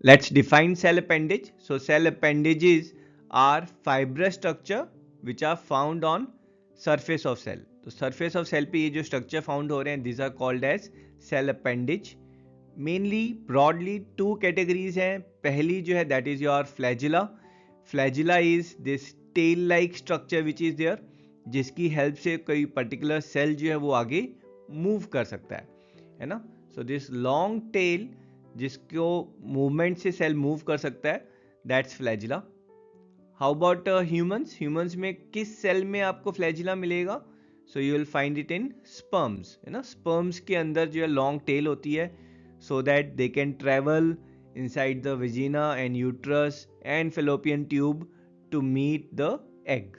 Let's define cell appendage. So cell appendages are fibrous structure which are found on surface of cell. तो surface of cell पे ये जो structure found हो रहे हैं, these are called as cell appendage. Mainly broadly two categories हैं. पहली जो है that is your flagella. Flagella is this tail like structure which is there, जिसकी हेल्प से कोई पर्टिकुलर सेल जो है वो आगे मूव कर सकता है ना. सो दिस लॉन्ग टेल जिसको मूवमेंट से सेल मूव कर सकता है, that's flagella. How about humans. Humans में किस सेल में आपको फ्लैजिला मिलेगा? So you will find it in sperms, है ना. स्पर्म्स के अंदर जो है लॉन्ग टेल होती है, so that they can travel inside the vagina and uterus and fallopian tube to meet the egg.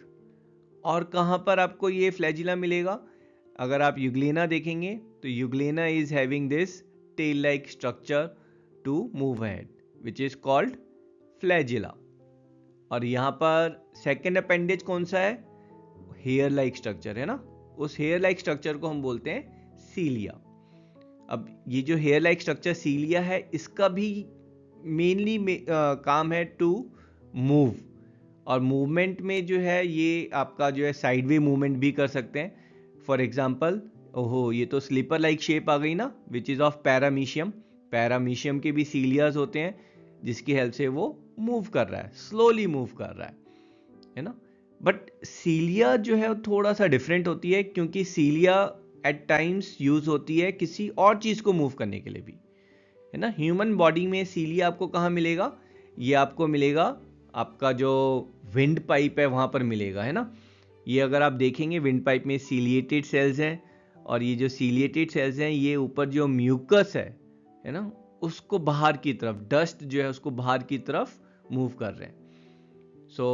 और कहाँ पर आपको ये फ्लैजिला मिलेगा? अगर आप यूग्लेना देखेंगे तो euglena is having this tail like structure to move ahead which is called flagella. और यहाँ पर सेकेंड अपेंडेज कौन सा है? हेयर लाइक स्ट्रक्चर, है ना. उस हेयर लाइक स्ट्रक्चर को हम बोलते हैं सीलिया. अब ये जो हेयर लाइक स्ट्रक्चर सीलिया है, इसका भी मेनली काम है टू मूव. और मूवमेंट में जो है ये आपका जो है साइडवे मूवमेंट भी कर सकते हैं. फॉर एग्जांपल, ओहो ये तो स्लीपर लाइक शेप आ गई ना, which is of paramecium. Paramecium के भी सीलियाज होते हैं जिसकी हेल्प से वो मूव कर रहा है, स्लोली मूव कर रहा है ना. बट सीलिया जो है थोड़ा सा डिफरेंट होती है, क्योंकि सीलिया एट टाइम्स यूज होती है किसी और चीज़ को मूव करने के लिए भी, है ना. ह्यूमन बॉडी में सीलिया आपको कहाँ मिलेगा? ये आपको मिलेगा आपका जो विंड पाइप है वहाँ पर मिलेगा, है ना. ये अगर आप देखेंगे विंड पाइप में सीलिएटेड सेल्स हैं, और ये जो सीलिएटेड सेल्स हैं ये ऊपर जो म्यूकस है ना, उसको बाहर की तरफ, डस्ट जो है उसको बाहर की तरफ मूव कर रहे हैं. सो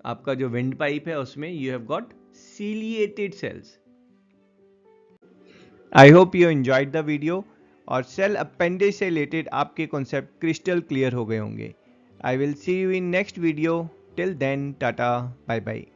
आपका जो विंड पाइप है उसमें you have got ciliated cells. I hope you enjoyed the video, और सेल अपेंडेज से रिलेटेड आपके कॉन्सेप्ट क्रिस्टल क्लियर हो गए होंगे. I will see you in next video. Till then, tata, bye bye.